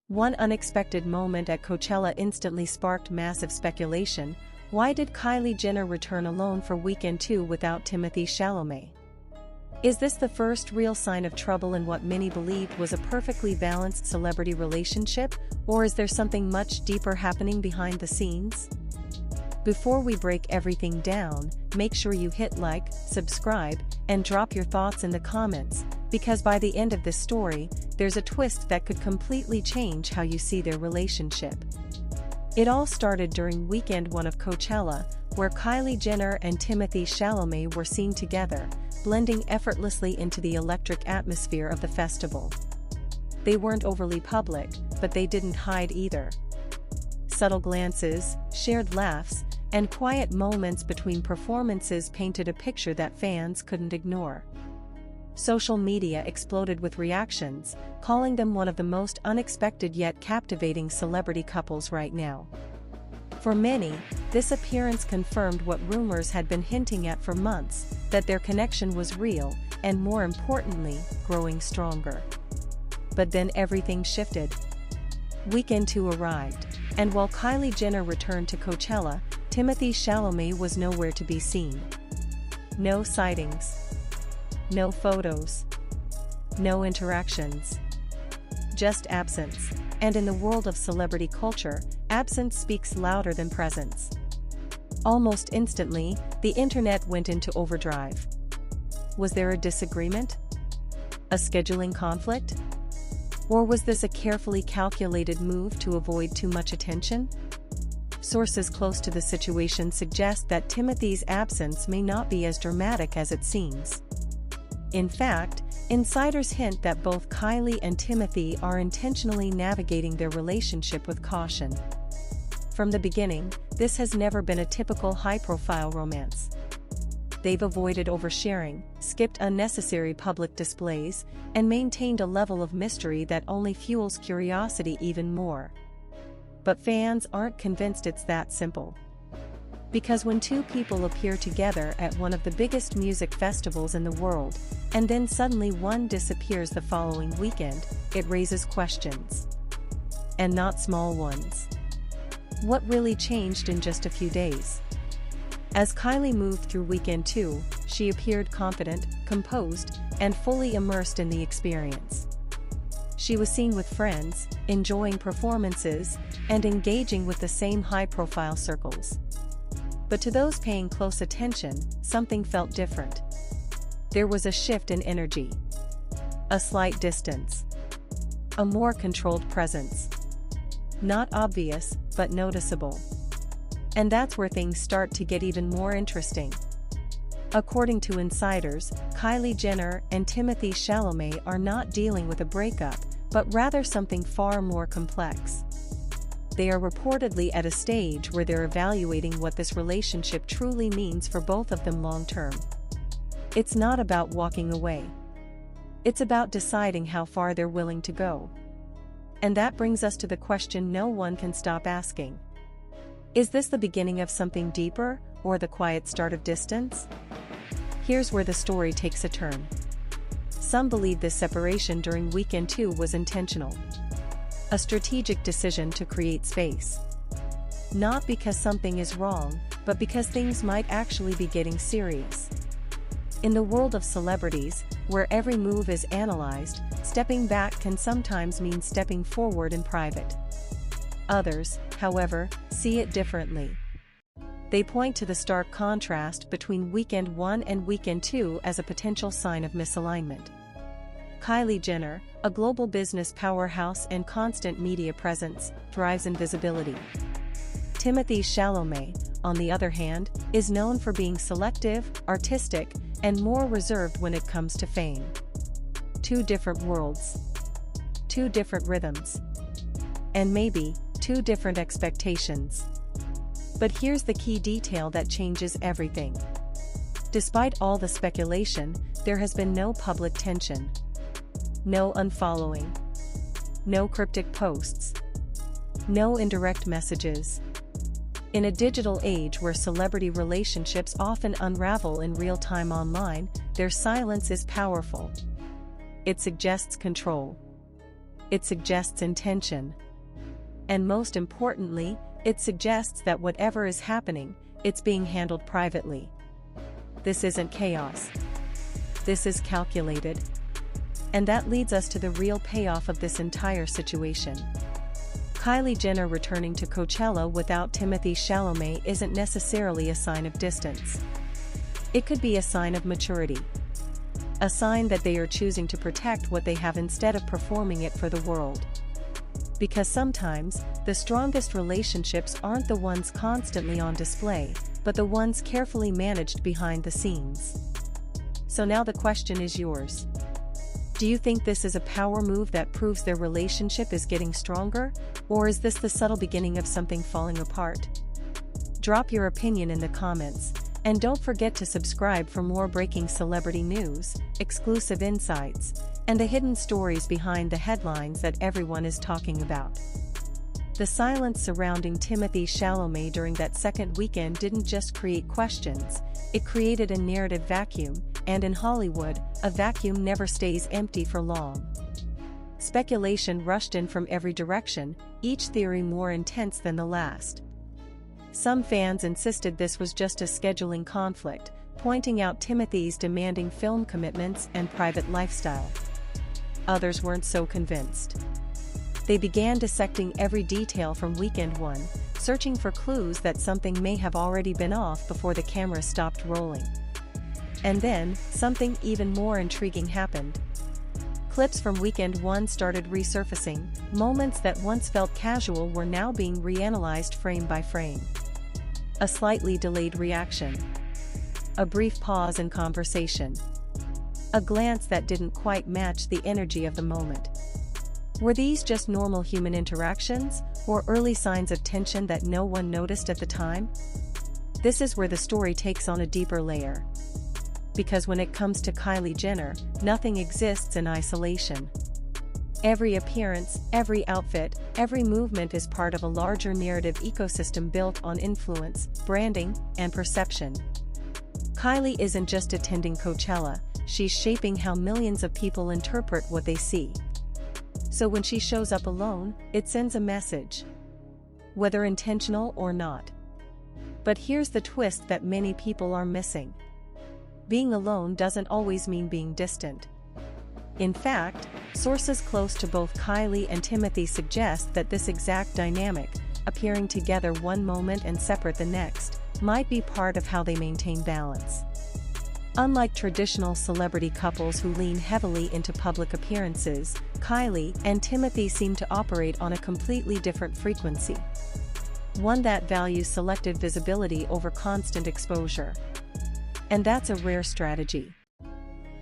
One unexpected moment at Coachella instantly sparked massive speculation. Why did Kylie Jenner return alone for weekend 2 without Timothée Chalamet? Is this the first real sign of trouble in what many believed was a perfectly balanced celebrity relationship, or is there something much deeper happening behind the scenes? Before we break everything down, make sure you hit like, subscribe, and drop your thoughts in the comments, because by the end of this story, there's a twist that could completely change how you see their relationship. It all started during weekend 1 of Coachella, where Kylie Jenner and Timothée Chalamet were seen together, blending effortlessly into the electric atmosphere of the festival. They weren't overly public, but they didn't hide either. Subtle glances, shared laughs, and quiet moments between performances painted a picture that fans couldn't ignore. Social media exploded with reactions, calling them one of the most unexpected yet captivating celebrity couples right now. For many, this appearance confirmed what rumors had been hinting at for months, that their connection was real, and more importantly, growing stronger. But then everything shifted. Weekend 2 arrived, and while Kylie Jenner returned to Coachella, Timothée Chalamet was nowhere to be seen. No sightings. No photos. No interactions. Just absence. And in the world of celebrity culture, absence speaks louder than presence. Almost instantly, the internet went into overdrive. Was there a disagreement? A scheduling conflict? Or was this a carefully calculated move to avoid too much attention? Sources close to the situation suggest that Timothy's absence may not be as dramatic as it seems. In fact, insiders hint that both Kylie and Timothee are intentionally navigating their relationship with caution. From the beginning, this has never been a typical high-profile romance. They've avoided oversharing, skipped unnecessary public displays, and maintained a level of mystery that only fuels curiosity even more. But fans aren't convinced it's that simple. Because when two people appear together at one of the biggest music festivals in the world, and then suddenly one disappears the following weekend, it raises questions. And not small ones. What really changed in just a few days? As Kylie moved through weekend 2, she appeared confident, composed, and fully immersed in the experience. She was seen with friends, enjoying performances, and engaging with the same high-profile circles. But to those paying close attention, something felt different. There was a shift in energy. A slight distance. A more controlled presence. Not obvious, but noticeable. And that's where things start to get even more interesting. According to insiders, Kylie Jenner and Timothée Chalamet are not dealing with a breakup, but rather something far more complex. They are reportedly at a stage where they're evaluating what this relationship truly means for both of them long-term. It's not about walking away. It's about deciding how far they're willing to go. And that brings us to the question no one can stop asking. Is this the beginning of something deeper, or the quiet start of distance? Here's where the story takes a turn. Some believe this separation during weekend 2 was intentional. A strategic decision to create space. Not because something is wrong, but because things might actually be getting serious. In the world of celebrities, where every move is analyzed, stepping back can sometimes mean stepping forward in private. Others, however, see it differently. They point to the stark contrast between weekend 1 and weekend 2 as a potential sign of misalignment. Kylie Jenner, a global business powerhouse and constant media presence, thrives in visibility. Timothée Chalamet, on the other hand, is known for being selective, artistic, and more reserved when it comes to fame. Two different worlds. Two different rhythms. And maybe, two different expectations. But here's the key detail that changes everything. Despite all the speculation, there has been no public tension. No unfollowing. No cryptic posts. No indirect messages. In a digital age where celebrity relationships often unravel in real time online, their silence is powerful. It suggests control. It suggests intention. And most importantly, it suggests that whatever is happening, it's being handled privately. This isn't chaos. This is calculated. And that leads us to the real payoff of this entire situation. Kylie Jenner returning to Coachella without Timothée Chalamet isn't necessarily a sign of distance. It could be a sign of maturity. A sign that they are choosing to protect what they have instead of performing it for the world. Because sometimes, the strongest relationships aren't the ones constantly on display, but the ones carefully managed behind the scenes. So now the question is yours. Do you think this is a power move that proves their relationship is getting stronger, or is this the subtle beginning of something falling apart? Drop your opinion in the comments, and don't forget to subscribe for more breaking celebrity news, exclusive insights, and the hidden stories behind the headlines that everyone is talking about. The silence surrounding Timothée Chalamet during that second weekend didn't just create questions, it created a narrative vacuum, and in Hollywood, a vacuum never stays empty for long. Speculation rushed in from every direction, each theory more intense than the last. Some fans insisted this was just a scheduling conflict, pointing out Timothee's demanding film commitments and private lifestyle. Others weren't so convinced. They began dissecting every detail from weekend one, searching for clues that something may have already been off before the camera stopped rolling. And then, something even more intriguing happened. Clips from weekend one started resurfacing, moments that once felt casual were now being reanalyzed frame by frame. A slightly delayed reaction. A brief pause in conversation. A glance that didn't quite match the energy of the moment. Were these just normal human interactions, or early signs of tension that no one noticed at the time? This is where the story takes on a deeper layer. Because when it comes to Kylie Jenner, nothing exists in isolation. Every appearance, every outfit, every movement is part of a larger narrative ecosystem built on influence, branding, and perception. Kylie isn't just attending Coachella, she's shaping how millions of people interpret what they see. So when she shows up alone, it sends a message. Whether intentional or not. But here's the twist that many people are missing. Being alone doesn't always mean being distant. In fact, sources close to both Kylie and Timothee suggest that this exact dynamic, appearing together one moment and separate the next, might be part of how they maintain balance. Unlike traditional celebrity couples who lean heavily into public appearances, Kylie and Timothee seem to operate on a completely different frequency. One that values selective visibility over constant exposure. And that's a rare strategy.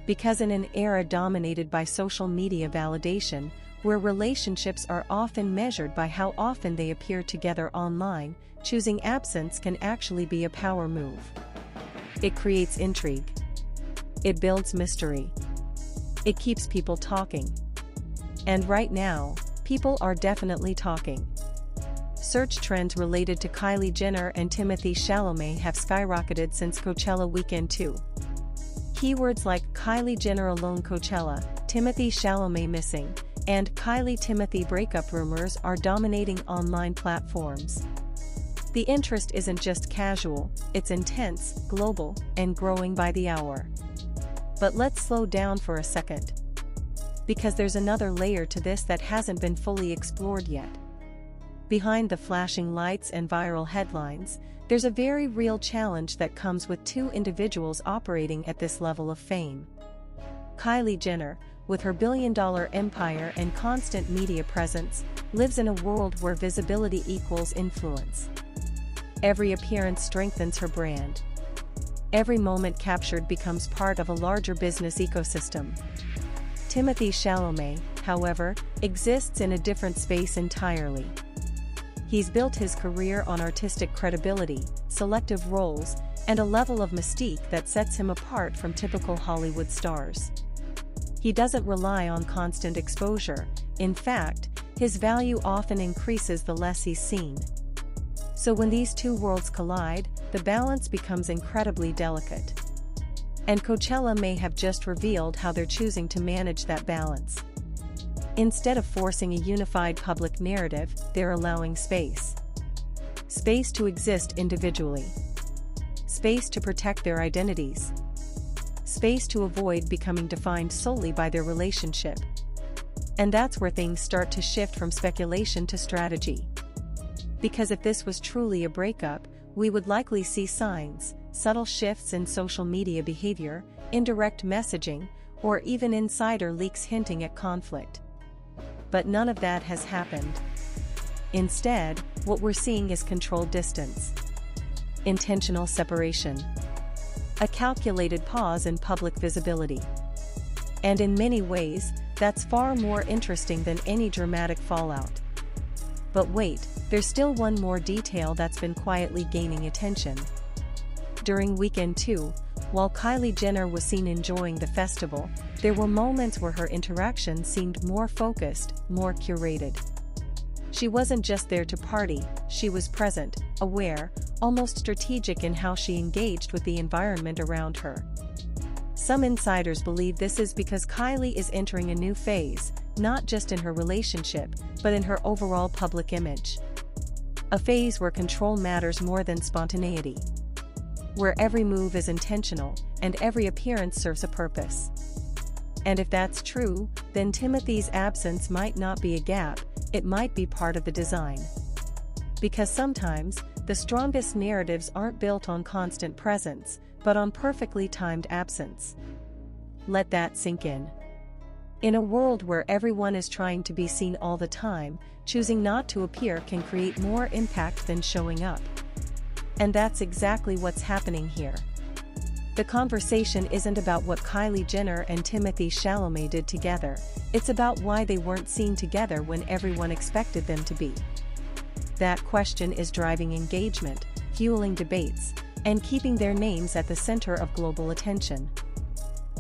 Because in an era dominated by social media validation, where relationships are often measured by how often they appear together online, choosing absence can actually be a power move. It creates intrigue. It builds mystery. It keeps people talking. And right now, people are definitely talking. Search trends related to Kylie Jenner and Timothée Chalamet have skyrocketed since Coachella Weekend 2. Keywords like Kylie Jenner alone Coachella, Timothée Chalamet missing, and Kylie Timothée breakup rumors are dominating online platforms. The interest isn't just casual, it's intense, global, and growing by the hour. But let's slow down for a second. Because there's another layer to this that hasn't been fully explored yet. Behind the flashing lights and viral headlines, there's a very real challenge that comes with two individuals operating at this level of fame. Kylie Jenner, with her billion-dollar empire and constant media presence, lives in a world where visibility equals influence. Every appearance strengthens her brand. Every moment captured becomes part of a larger business ecosystem. Timothée Chalamet, however, exists in a different space entirely. He's built his career on artistic credibility, selective roles, and a level of mystique that sets him apart from typical Hollywood stars. He doesn't rely on constant exposure. In fact, his value often increases the less he's seen. So when these two worlds collide, the balance becomes incredibly delicate. And Coachella may have just revealed how they're choosing to manage that balance. Instead of forcing a unified public narrative, they're allowing space. Space to exist individually. Space to protect their identities. Space to avoid becoming defined solely by their relationship. And that's where things start to shift from speculation to strategy. Because if this was truly a breakup, we would likely see signs, subtle shifts in social media behavior, indirect messaging, or even insider leaks hinting at conflict. But none of that has happened. Instead, what we're seeing is controlled distance. Intentional separation. A calculated pause in public visibility. And in many ways, that's far more interesting than any dramatic fallout. But wait, there's still one more detail that's been quietly gaining attention. During weekend 2, while Kylie Jenner was seen enjoying the festival, there were moments where her interaction seemed more focused, more curated. She wasn't just there to party, she was present, aware, almost strategic in how she engaged with the environment around her. Some insiders believe this is because Kylie is entering a new phase, not just in her relationship, but in her overall public image. A phase where control matters more than spontaneity. Where every move is intentional, and every appearance serves a purpose. And if that's true, then Timothee's absence might not be a gap, it might be part of the design. Because sometimes, the strongest narratives aren't built on constant presence, but on perfectly timed absence. Let that sink in. In a world where everyone is trying to be seen all the time, choosing not to appear can create more impact than showing up. And that's exactly what's happening here. The conversation isn't about what Kylie Jenner and Timothée Chalamet did together, it's about why they weren't seen together when everyone expected them to be. That question is driving engagement, fueling debates, and keeping their names at the center of global attention.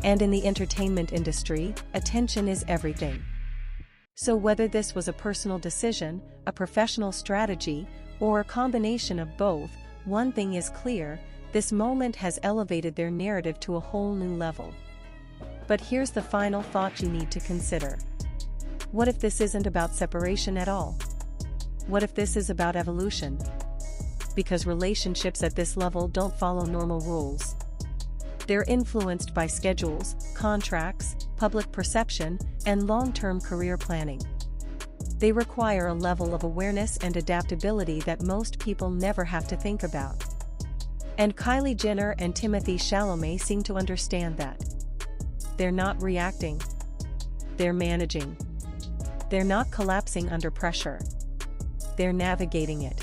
And in the entertainment industry, attention is everything. So whether this was a personal decision, a professional strategy, or a combination of both, one thing is clear, this moment has elevated their narrative to a whole new level. But here's the final thought you need to consider. What if this isn't about separation at all? What if this is about evolution? Because relationships at this level don't follow normal rules. They're influenced by schedules, contracts, public perception, and long-term career planning. They require a level of awareness and adaptability that most people never have to think about. And Kylie Jenner and Timothée Chalamet seem to understand that. They're not reacting. They're managing. They're not collapsing under pressure. They're navigating it.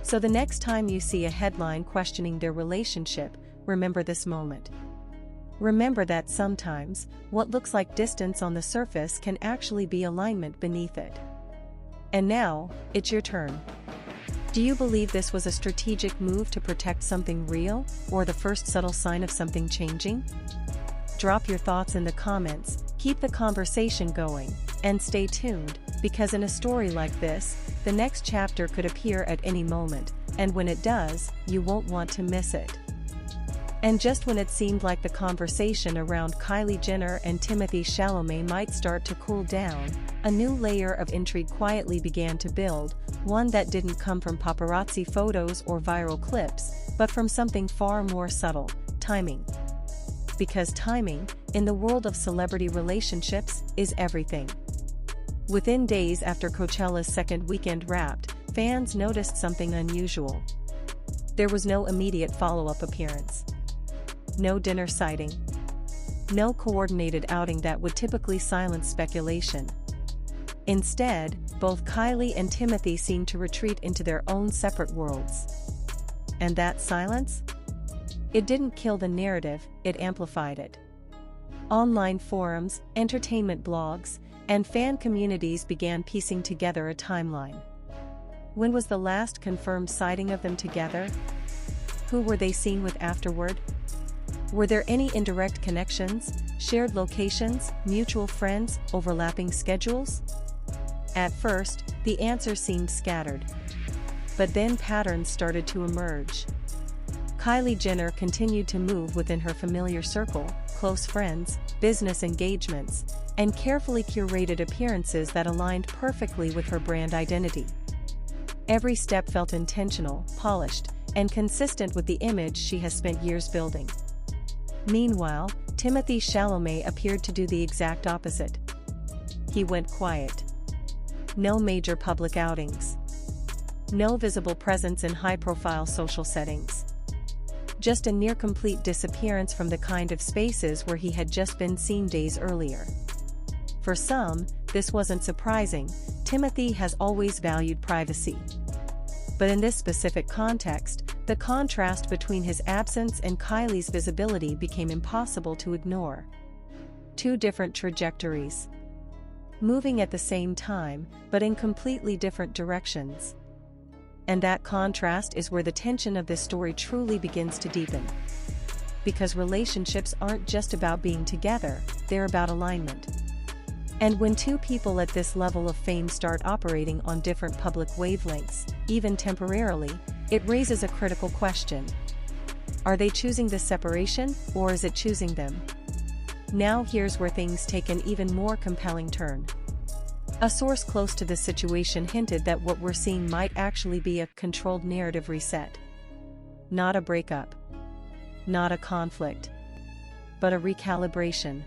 So the next time you see a headline questioning their relationship, remember this moment. Remember that sometimes, what looks like distance on the surface can actually be alignment beneath it. And now, it's your turn. Do you believe this was a strategic move to protect something real, or the first subtle sign of something changing? Drop your thoughts in the comments, keep the conversation going, and stay tuned, because in a story like this, the next chapter could appear at any moment, and when it does, you won't want to miss it. And just when it seemed like the conversation around Kylie Jenner and Timothée Chalamet might start to cool down, a new layer of intrigue quietly began to build, one that didn't come from paparazzi photos or viral clips, but from something far more subtle: timing. Because timing, in the world of celebrity relationships, is everything. Within days after Coachella's second weekend wrapped, fans noticed something unusual. There was no immediate follow-up appearance. No dinner sighting. No coordinated outing that would typically silence speculation. Instead, both Kylie and Timothee seemed to retreat into their own separate worlds. And that silence? It didn't kill the narrative, it amplified it. Online forums, entertainment blogs, and fan communities began piecing together a timeline. When was the last confirmed sighting of them together? Who were they seen with afterward? Were there any indirect connections, shared locations, mutual friends, overlapping schedules? At first, the answers seemed scattered. But then patterns started to emerge. Kylie Jenner continued to move within her familiar circle, close friends, business engagements, and carefully curated appearances that aligned perfectly with her brand identity. Every step felt intentional, polished, and consistent with the image she has spent years building. Meanwhile, Timothée Chalamet appeared to do the exact opposite. He went quiet. No major public outings. No visible presence in high-profile social settings. Just a near-complete disappearance from the kind of spaces where he had just been seen days earlier. For some, this wasn't surprising. Timothée has always valued privacy. But in this specific context, the contrast between his absence and Kylie's visibility became impossible to ignore. Two different trajectories. Moving at the same time, but in completely different directions. And that contrast is where the tension of this story truly begins to deepen. Because relationships aren't just about being together, they're about alignment. And when two people at this level of fame start operating on different public wavelengths, even temporarily, it raises a critical question. Are they choosing this separation, or is it choosing them? Now here's where things take an even more compelling turn. A source close to this situation hinted that what we're seeing might actually be a controlled narrative reset. Not a breakup. Not a conflict. But a recalibration.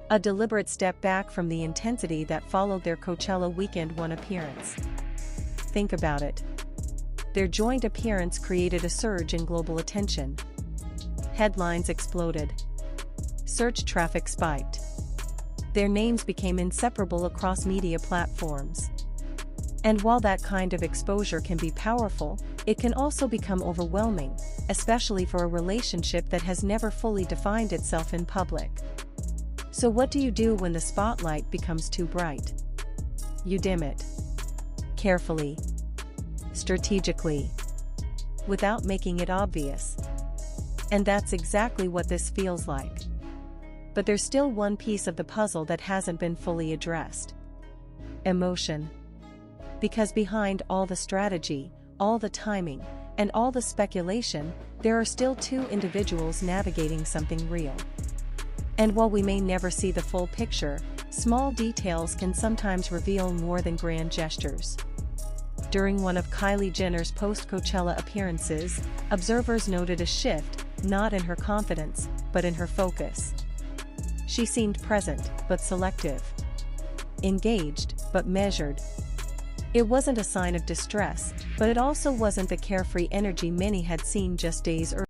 A deliberate step back from the intensity that followed their Coachella Weekend 1 appearance. Think about it. Their joint appearance created a surge in global attention. Headlines exploded. Search traffic spiked. Their names became inseparable across media platforms. And while that kind of exposure can be powerful, it can also become overwhelming, especially for a relationship that has never fully defined itself in public. So what do you do when the spotlight becomes too bright? You dim it. Carefully. Strategically. Without making it obvious. And that's exactly what this feels like. But there's still one piece of the puzzle that hasn't been fully addressed. Emotion. Because behind all the strategy, all the timing, and all the speculation, there are still two individuals navigating something real. And while we may never see the full picture, small details can sometimes reveal more than grand gestures. During one of Kylie Jenner's post-Coachella appearances, observers noted a shift, not in her confidence, but in her focus. She seemed present, but selective. Engaged, but measured. It wasn't a sign of distress, but it also wasn't the carefree energy many had seen just days earlier.